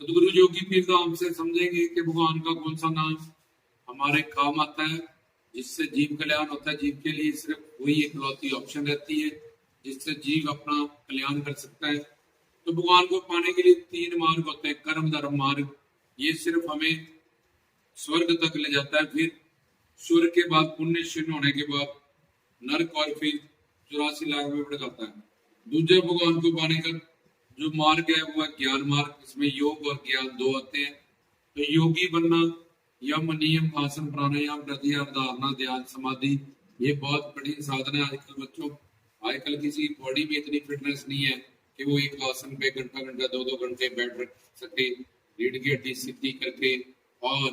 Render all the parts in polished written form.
सदगुरु योगी पीर तो हमसे समझेंगे कि भगवान का कौन सा नाम हमारे काम आता है, जिससे जीव कल्याण होता है। जीव के लिए सिर्फ वही इकलौती ऑप्शन रहती है जिससे जीव अपना कल्याण कर सकता है। तो भगवान को पाने के लिए तीन मार्ग होते हैं। कर्म धर्म मार्ग, ये सिर्फ हमें स्वर्ग तक ले जाता है। फिर स्वर्ग के बाद पुण्य क्षीण होने के बाद नरक और फिर 84 लाख में बढ़ जाता है। दूसरे भगवान को पाने का जो मार्ग है वो है ज्ञान मार्ग। इसमें योग और ज्ञान दो आते हैं। तो योगी बनना, यम नियम आसन प्राणायाम प्रत्याहार धारणा ध्यान समाधि, ये बहुत कठिन साधना है आजकल बच्चों। आजकल किसी की बॉडी में इतनी फिटनेस नहीं है कि वो एक आसन पे घंटा घंटा 2-2 घंटे बैठ रख सके, रीढ़ की हड्डी सीधी करके और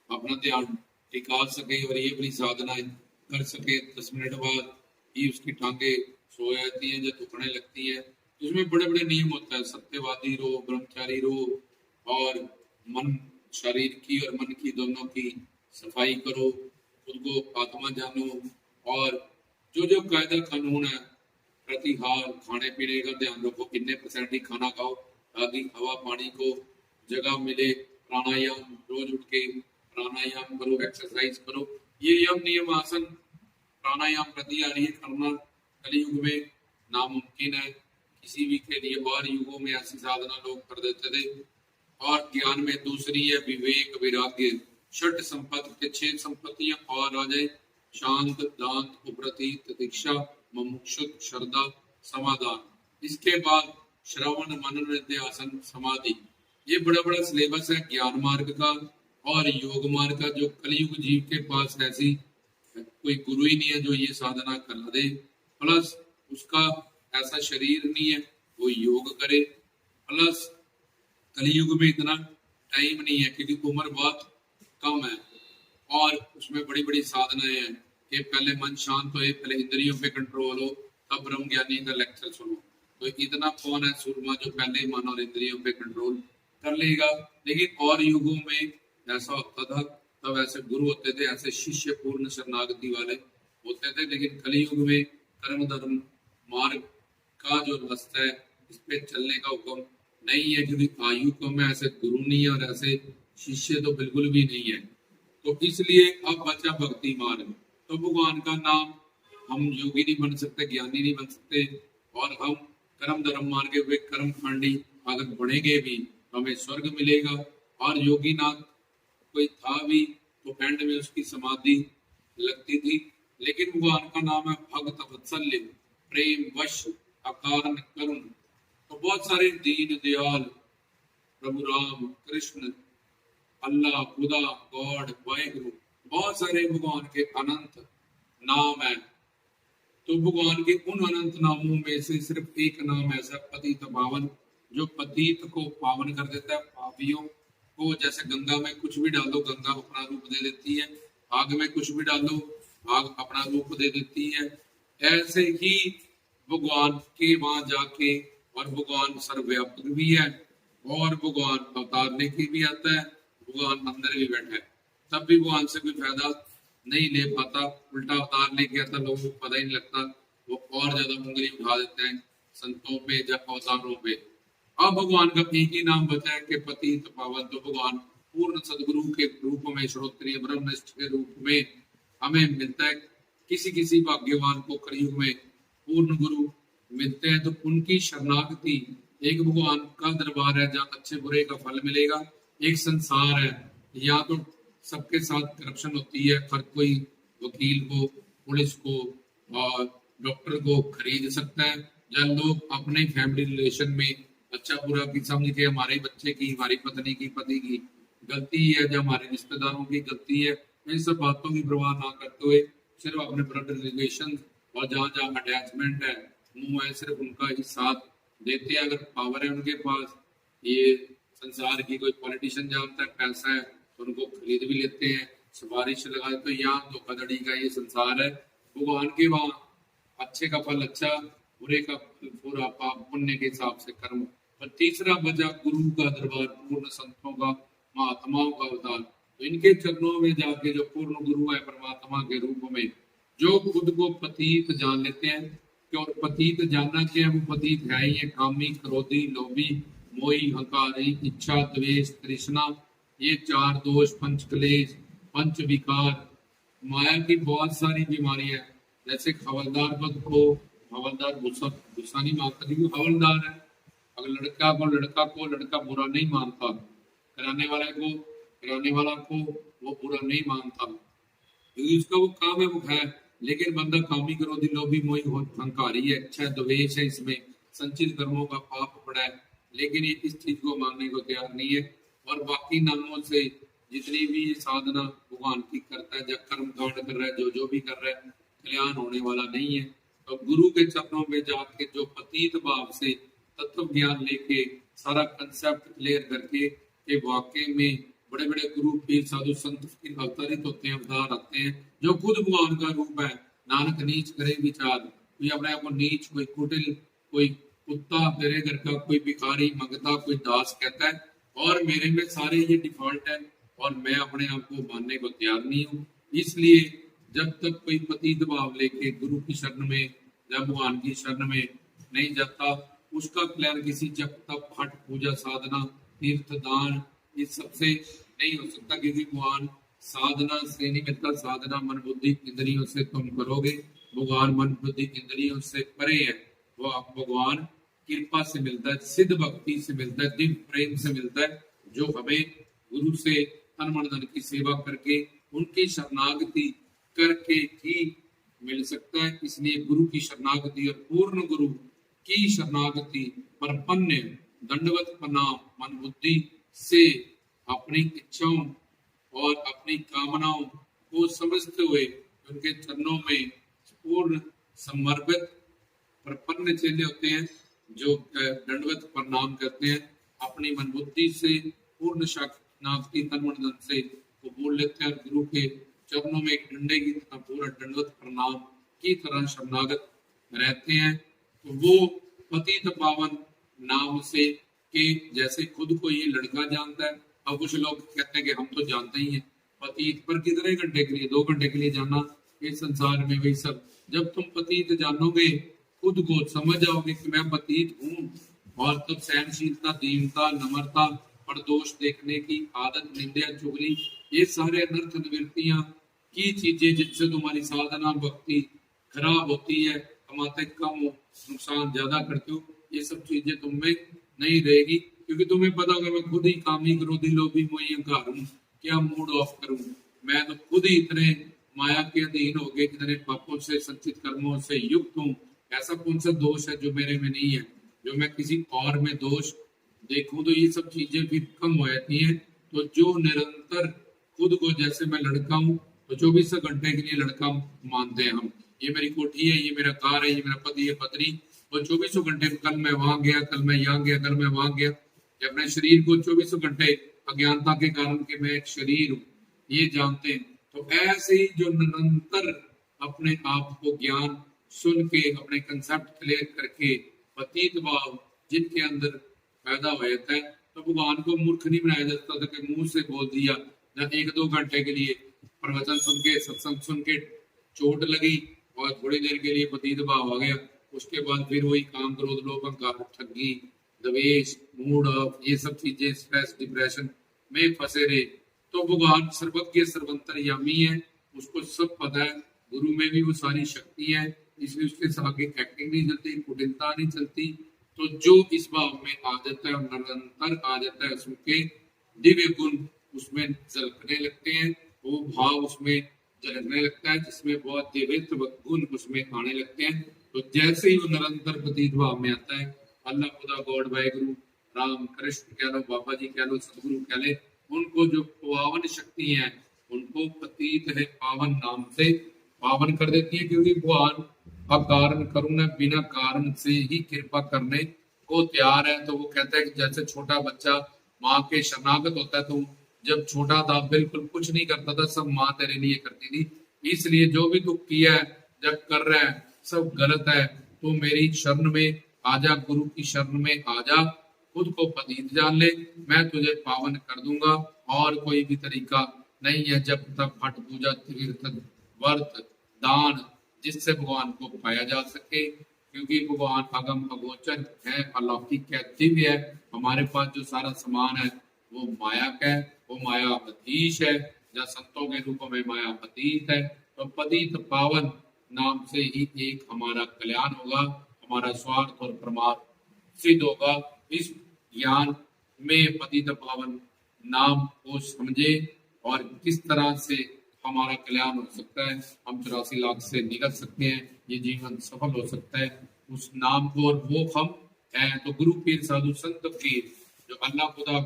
अपना ध्यान टिका सके और ये अपनी साधनाएं कर सके। 10 मिनट बाद ही उसकी टांगे सो जाती हैं, जब दुखने लगती है। इसमें बड़े बड़े नियम होता है। सत्यवादी रहो, ब्रह्मचारी रहो और मन शरीर की और मन की दोनों की सफाई करो, खुद को आत्मा जानो और जो जो कायदा कानून है प्रतिहार, खाने पीने का ध्यान रखो, कितने % ही खाना खाओ ताकि हवा पानी को जगह मिले। प्राणायाम, रोज उठ के प्राणायाम करो, एक्सरसाइज करो। ये यम नियम आसन प्राणायाम प्रत्याहार ये करना कलयुग में नामुमकिन है किसी भी के लिए। और युगों में ऐसी साधना लोग कर देते थे। और ज्ञान में दूसरी है विवेक वैराग्य। षट संपत्ति के 6 संपत्तियां और आ जाए, शांत दांत उपरति तितिक्षा मुमुक्षुत श्रद्धा समाधान। इसके बाद श्रवण मनन निध्यासन समाधि। ये बड़ा बड़ा सिलेबस है ज्ञान मार्ग का और योग मार्ग का। जो कलयुग जीव के पास ऐसी कोई गुरु ही नहीं है जो ये साधना करा दे, प्लस उसका ऐसा शरीर नहीं है वो योग करे, प्लस कलयुग में इतना टाइम नहीं है क्योंकि उम्र बहुत कम है और उसमें बड़ी बड़ी साधनाएं हैं कि पहले मन शांत हो, पहले इंद्रियों पे कंट्रोल हो, तब ब्रह्म ज्ञानी का लेक्चर सुनो। तो इतना कौन है सूरमा जो पहले मन और इंद्रियों पे कंट्रोल कर लेगा। लेकिन और युगों में ऐसा होता था, तब ऐसे गुरु होते थे, ऐसे शिष्य पूर्ण शरणागति वाले होते थे। लेकिन कलयुग में कर्म धर्म मार्ग का जो रास्ता है इस पे चलने का हुक्म नहीं है क्योंकि आयु कम है, ऐसे गुरु नहीं है और ऐसे शिष्य तो बिल्कुल भी नहीं है। तो इसलिए अब बचा भक्ति मार्ग। तो भगवान का नाम हम योगी नहीं बन सकते, ज्ञानी नहीं बन सकते और हम कर्म धर्म मार्ग हुए कर्म खंडी अगर बढ़ेंगे भी तो हमें स्वर्ग मिलेगा। और योगी नाथ कोई था भी तो एंड में उसकी समाधि लगती थी। लेकिन भगवान का नाम है भक्त वत्सल्य, प्रेम वश अकारण करुण। तो बहुत सारे दीन दयाल, प्रभु राम, कृष्ण, अल्लाह, खुदा, गॉड, वाहिगुरु, बहुत सारे भगवान के अनंत नाम है। तो भगवान के उन अनंत नामों में से सिर्फ एक नाम ऐसा पतित पावन, जो पतित को पावन कर देता है, पापियों को। जैसे गंगा में कुछ भी डालो गंगा अपना रूप दे देती है, आग में कुछ भी डालो आग अपना रूप दे देती है। ऐसे ही भगवान के वहां जाके, और भगवान सर्वव्यापक भी है और भगवान अवतार लेके भी आता है, भगवान अंदर भी बैठा है, तब भी भगवान से कोई फायदा नहीं ले पाता। उल्टा अवतार लेके आता, लोगों को पता ही नहीं लगता, वो और ज्यादा उंगली उठा देते हैं संतों पे या अवतारों पे। अब भगवान का एक ही नाम बचा है कि पतित पावन। तो भगवान पूर्ण सदगुरु के रूप में, श्रोत्रिय ब्रह्मनिष्ठ के रूप में हमें मिलता है। किसी किसी भाग्यवान को कलयुग में पूर्ण गुरु मिलते हैं तो उनकी शरणागति। एक भगवान का दरबार है जहाँ अच्छे बुरे का फल मिलेगा, एक संसार है यहाँ तो सबके साथ करप्शन होती है। हर कोई वकील को, पुलिस को और डॉक्टर को खरीद सकता है। जब लोग अपने फैमिली रिलेशन में अच्छा बुरा की समझ के हमारे बच्चे की, हमारी पत्नी की, पति की गलती है या हमारे रिश्तेदारों की गलती है, इन सब बातों की परवाह ना करते हुए सिर्फ अपने ब्लड रिलेशन और जहाँ जहाँ अटैचमेंट है, मुंह है, सिर्फ उनका ही साथ देते हैं। अगर पावर है उनके पास, ये संसार की कोई पॉलिटिशियन जानता है पैसा है तो उनको खरीद भी लेते हैं, सिफारिश लगाए। तो यहाँ धोखाधड़ी का ये संसार है। भगवान के वहाँ अच्छे का फल अच्छा, बुरे का फल बुरा, पाप पुण्य के हिसाब से कर्म। और तीसरा बचा गुरु का दरबार, पूर्ण संतों का, महात्माओं का अवतार। तो इनके चरणों में जाके जो पूर्ण गुरु है परमात्मा के रूप में, जो खुद को पतित जान लेते हैं। क्यों पतित जानना क्या है? वो पतित है ही है, कामी, क्रोधी, लोभी, मोही, हंकारी, इच्छा, द्वेष, तृष्णा, ये 4 दोष, पंच क्लेश, पंच विकार, माया की बहुत सारी बीमारियां हैं। जैसे हवलदार पद को हवलदार गुस्सा गुस्सा नहीं मानता क्योंकि हवलदार है। अगर लड़का बुरा नहीं मानता, कराने वाला को वो बुरा नहीं मानता क्योंकि उसका वो काम है, वो है। लेकिन बंदा कामी, क्रोधी, लोभी, मोही, हंकारी है, इच्छा, द्वेष है, इसमें संचित कर्मों का पाप पड़ा है, लेकिन ये इस चीज को मानने को तैयार नहीं है। और बाकी नामों से जितनी भी ये साधना भगवान की करता है, जब कर्म कांड कर रहा है, जो भी कर रहा है, कल्याण होने वाला नहीं है। तो गुरु के चरणों में जाके जो पतित भाव से तत्व ज्ञान लेके सारा कंसेप्ट क्लियर करके कि वाकई में बड़े बड़े गुरु पीर साधु संत अवतरित होते हैं, अवतार आते हैं, जो खुद भगवान का रूप है। नानक नीच करे विचार, कोई अपने आप को नीच, कोई कुटिल, कोई कुत्ता, तेरे घर का कोई भिखारी मंगता, कोई दास कहता है, और मेरे में सारे ये डिफॉल्ट है और मैं अपने आप को मानने को तैयार नहीं हूँ। इसलिए जब तक कोई पतित भाव लेके गुरु की शरण में या भगवान की शरण में नहीं जाता, उसका कल्याण किसी जप तप हठ पूजा साधना तीर्थ दान इस सबसे नहीं हो सकता, क्योंकि भगवान साधना से नहीं मिलता। साधना मन बुद्धि इंद्रियों से तुम करोगे, भगवान मन बुद्धि इंद्रियों से परे है। वो आप भगवान कृपा से मिलता है, सिद्ध भक्ति से मिलता है, दिव्य प्रेम से मिलता है, जो हमें गुरु से तन मन धन की सेवा करके उनकी शरणागति करके ही मिल सकता है। इसलिए गुरु की शरणागति और पूर्ण गुरु की शरणागति परपन्य दंडवत प्रणाम मन बुद्धि से अपनी इच्छाओं और अपनी कामनाओं को समझते हुए उनके चरणों में पूर्ण समर्पित प्रपन्न चेले होते हैं, जो दंडवत प्रणाम करते हैं, अपनी मन बुद्धि से पूर्ण शरणागति तन मन धन से वो बोल लेते हैं, और गुरु के चरणों में एक डंडे की तरह पूरा दंडवत प्रणाम की तरह शरणागत रहते हैं। तो वो पतित पावन नाम से कि जैसे खुद को ये लड़का जानता है। अब कुछ लोग कहते हैं कि हम तो जानते ही हैं पतित, पर कितने घंटे के लिए, 2 घंटे के लिए जानना इस संसार में वही सब। जब तुम पतित जानोगे, खुद को समझ जाओगे कि मैं पतित हूँ, और तब सहनशीलता, दीनता, नम्रता और दोष देखने की आदत, निंदा, चुगली, ये सारे अनर्थ निवृत्तियां की चीजें जिनसे तुम्हारी साधना भक्ति खराब होती है, कमाते कम हो, नुकसान ज्यादा करते हो, ये सब चीजें तुम में नहीं रहेगी। क्योंकि तुम्हें पता होगा मैं खुद ही कामी, क्रोधी, लोभी, मोही, अहंकार हूँ, क्या मूड ऑफ करूं, मैं तो खुद ही इतने माया के अधीन हो गए, इतने पापों से संचित कर्मों से युक्त हूँ। ऐसा कौन सा दोष है जो मेरे में नहीं है, जो मैं किसी और में दोष देखूं? तो ये सब चीजें फिर कम हो जाती हैं। तो जो निरंतर खुद को, जैसे मैं लड़का हूँ तो 24 घंटे के लिए लड़का मानते हैं हम, ये मेरी कोठी है, ये मेरा कार है, ये मेरा पति है, पत्नी, और 24 घंटे कल मैं वहां गया, कल मैं यहाँ गया, कल मैं वहां गया। अपने शरीर को 24 घंटे अज्ञानता के कारण कि मैं एक शरीर हूँ ये जानते हैं। तो ऐसे ही जो निरंतर अपने आप को ज्ञान सुन के अपने कंसेप्ट क्लियर करके पतित भाव जिनके अंदर पैदा हो जाता है, तो भगवान को मूर्ख नहीं बनाया जाता था कि मुंह से बोल दिया, या 1-2 घंटे के लिए प्रवचन सुन के, सत्संग सुन के चोट लगी और थोड़ी देर के लिए पतित भाव आ गया, उसके बाद फिर वही काम, क्रोध, लोभ, अहंकार, ठगी, द्वेष, मूड ऑफ, ये सब चीजें, स्ट्रेस, डिप्रेशन में फंसे रहे। तो भगवान सर्वज्ञ सर्वंतर्यामी है, उसको सब पता है, गुरु में भी वो सारी शक्ति है, इसलिए उसके आगे एक्टिंग नहीं चलती, कुटिलता नहीं चलती। तो जो इस भाव में आ जाता है और निरंतर आ जाता है, उसके दिव्य गुण उसमें झलकने लगते हैं, वो भाव उसमें झलकने लगता है, जिसमें बहुत दिव्यत्व गुण उसमें आने लगते हैं। तो जैसे ही वो निरंतर पतित भाव में आता है, अल्लाह खुदा गॉड वाहेगुरु राम कृष्ण कह लो, बाबा जी कह लो, सदगुरु कह ले, उनको जो पावन शक्ति है उनको पतित है पावन नाम से पावन कर देती है। क्योंकि भगवान अकारण करुणा बिना कारण से ही कृपा करने को तैयार है। तो वो कहता है कि जैसे छोटा बच्चा माँ के शरणागत होता है, तो जब छोटा था बिल्कुल कुछ नहीं करता था, सब माँ तेरे लिए करती थी, इसलिए जो भी तू किया है, जब कर रहा है, सब गलत है, तो मेरी शरण में आजा, गुरु की शरण में आजा, खुद को पतित जान ले, मैं तुझे पावन कर दूंगा। और कोई भी तरीका नहीं है जब तक हठ पूजा, तीर्थ, व्रत, दान, जिससे भगवान को पाया जा सके, क्योंकि भगवान अगम अगोचर है, अलौकिक है, दिव्य है। हमारे पास जो सारा सामान है वो माया का है, वो माया अधीश है, या संतों के रूप में माया पतित है। तो पतित पावन नाम से ही एक हमारा कल्याण होगा, हमारा स्वार्थ और परमार्थ सिद्ध होगा। इस ज्ञान में पतित पावन नाम को समझे और किस तरह से हमारा कल्याण हो सकता है, हम 84 लाख से निकल सकते हैं, ये जीवन सफल हो सकता है उस नाम को। और वो हम हैं तो गुरु पीर साधु संत पीर, जो अल्लाह खुदा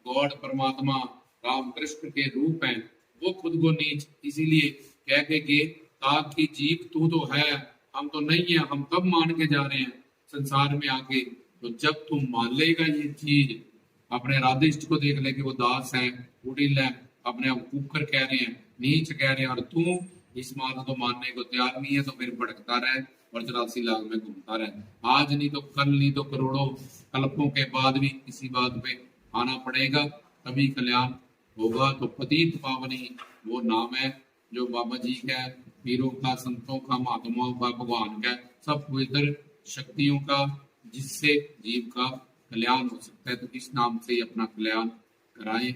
गॉड परमात्मा राम कृष्ण के रूप हैं, वो खुद को नीच इसीलिए कह के गए ताकि जीव तू तो है, हम तो नहीं है, हम कब मान के जा रहे हैं संसार में आके। तो जब तुम मान लेगा ये चीज, अपने राधिष्ट को देख ले कि वो दास है, कुटिल है, अपने आप ऊपर कह रहे हैं, नीच कह रहे हैं, और तू इस बात को मानने को तैयार नहीं है, तो फिर भटकता रहे और 84 लाख में घूमता रहे। आज नहीं तो कल, नहीं तो करोड़ों कल्पों के बाद भी इसी बात पे आना पड़ेगा, तभी कल्याण होगा। तो पतित पावनी वो नाम है जो बाबा जी का, पीरों का, संतों का, महात्माओं का, भगवान का, सब पवित्र शक्तियों का, जिससे जीव का कल्याण हो सकता है। तो इस नाम से ही अपना कल्याण कराएं।